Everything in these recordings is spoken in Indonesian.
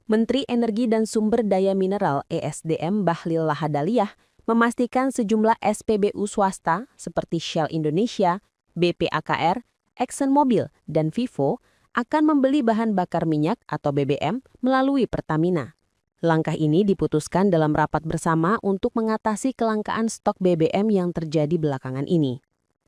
Menteri Energi dan Sumber Daya Mineral (ESDM) Bahlil Lahadalia memastikan sejumlah SPBU swasta seperti Shell Indonesia, BPAKR, ExxonMobil, dan Vivo akan membeli bahan bakar minyak atau BBM melalui Pertamina. Langkah ini diputuskan dalam rapat bersama untuk mengatasi kelangkaan stok BBM yang terjadi belakangan ini.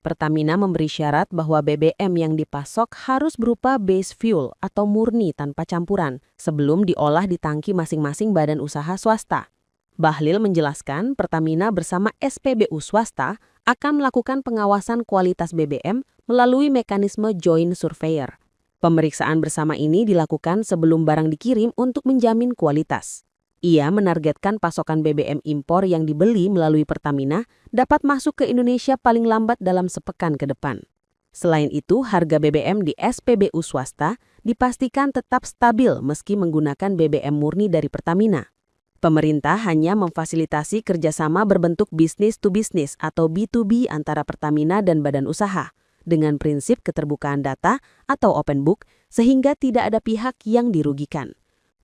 Pertamina memberi syarat bahwa BBM yang dipasok harus berupa base fuel atau murni tanpa campuran sebelum diolah di tangki masing-masing badan usaha swasta. Bahlil menjelaskan Pertamina bersama SPBU swasta akan melakukan pengawasan kualitas BBM melalui mekanisme joint surveyor. Pemeriksaan bersama ini dilakukan sebelum barang dikirim untuk menjamin kualitas. Ia menargetkan pasokan BBM impor yang dibeli melalui Pertamina dapat masuk ke Indonesia paling lambat dalam sepekan ke depan. Selain itu, harga BBM di SPBU swasta dipastikan tetap stabil meski menggunakan BBM murni dari Pertamina. Pemerintah hanya memfasilitasi kerjasama berbentuk bisnis to bisnis atau B2B antara Pertamina dan badan usaha dengan prinsip keterbukaan data atau open book sehingga tidak ada pihak yang dirugikan.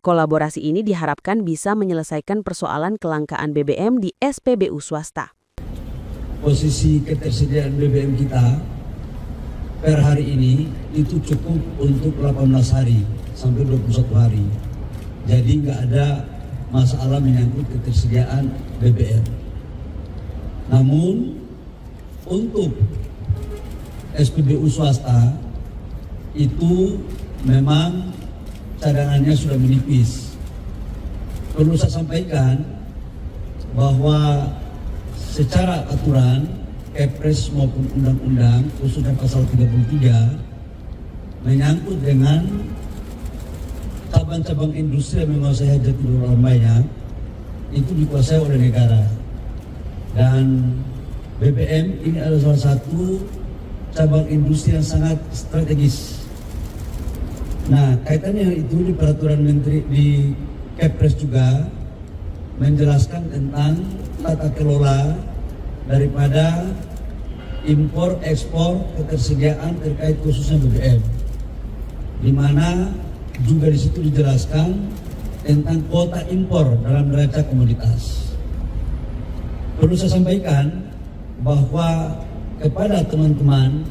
Kolaborasi ini diharapkan bisa menyelesaikan persoalan kelangkaan BBM di SPBU swasta. Posisi ketersediaan BBM kita per hari ini itu cukup untuk 18 hari sampai 21 hari. Jadi nggak ada masalah menyangkut ketersediaan BBM. Namun untuk SPBU swasta itu memang cadangannya sudah menipis. Perlu saya sampaikan bahwa secara aturan Kepres maupun undang-undang khususnya pasal 33 menyangkut dengan cabang-cabang industri yang menguasai hajat hidup orang banyak itu dikuasai oleh negara. Dan BBM ini adalah salah satu cabang industri yang sangat strategis. Nah, kaitannya itu di peraturan menteri di Kepres juga menjelaskan tentang tata kelola daripada impor ekspor ketersediaan terkait khususnya BBM, di mana juga di situ dijelaskan tentang kuota impor dalam neraca komoditas. Perlu saya sampaikan bahwa kepada teman-teman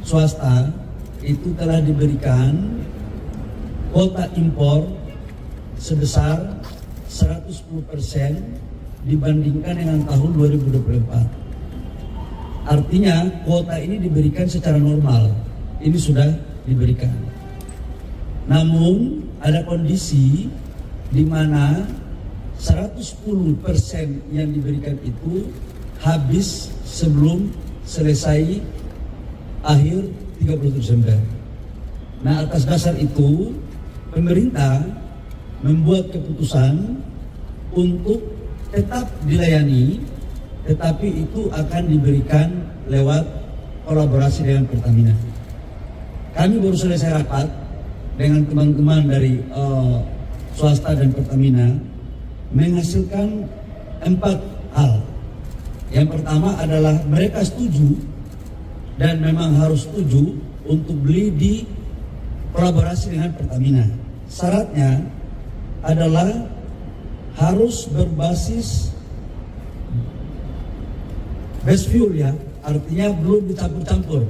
swasta itu telah diberikan kuota impor sebesar 110% dibandingkan dengan tahun 2024. Artinya kuota ini diberikan secara normal, ini sudah diberikan. Namun ada kondisi di mana 110% yang diberikan itu habis sebelum selesai akhir 30 Desember. Nah, atas dasar itu pemerintah membuat keputusan untuk tetap dilayani, tetapi itu akan diberikan lewat kolaborasi dengan Pertamina. Kami baru selesai rapat dengan teman-teman dari swasta dan Pertamina menghasilkan 4 hal. Yang pertama adalah mereka setuju dan memang harus setuju untuk beli di kolaborasi dengan Pertamina. Syaratnya adalah harus berbasis base fuel ya, artinya belum dicampur-campur.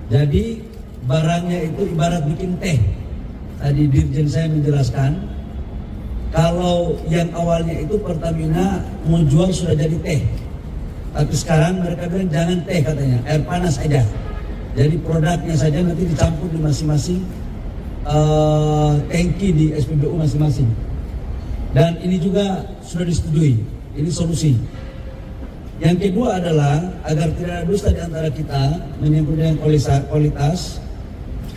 Jadi barangnya itu ibarat bikin teh. Tadi dirjen saya menjelaskan, kalau yang awalnya itu Pertamina mau jual sudah jadi teh. Tapi sekarang mereka bilang jangan teh katanya, air panas aja. Jadi produknya saja nanti dicampur di masing-masing tangki di SPBU masing-masing. Dan ini juga sudah disetujui, ini solusi. Yang kedua adalah agar tidak ada dusta di antara kita menyangkut dengan kualitas,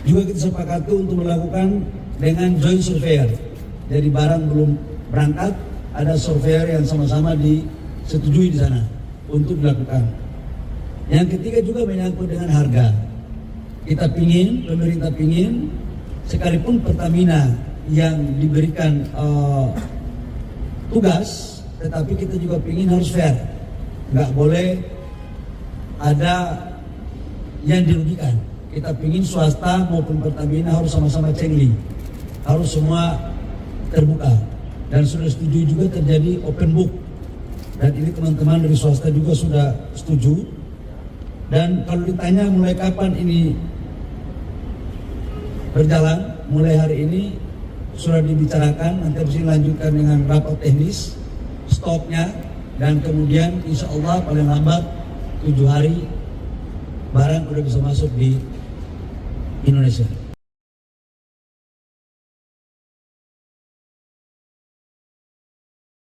juga kita sepakati untuk melakukan dengan joint surveyor. Jadi barang belum berangkat, ada surveyor yang sama-sama disetujui di sana untuk dilakukan. Yang ketiga juga menyangkut dengan harga. Pemerintah pingin, sekalipun Pertamina yang diberikan tugas, tetapi kita juga pingin harus fair. Nggak boleh ada yang dirugikan. Kita pingin swasta maupun Pertamina harus sama-sama cengli. harus semua terbuka. Dan sudah setuju juga terjadi open book. Dan ini teman-teman dari swasta juga sudah setuju. Dan kalau ditanya mulai kapan ini berjalan, mulai hari ini sudah dibicarakan, nanti harus dilanjutkan dengan rapat teknis, stoknya, dan kemudian insya Allah paling lambat 7 hari barang sudah bisa masuk di Indonesia.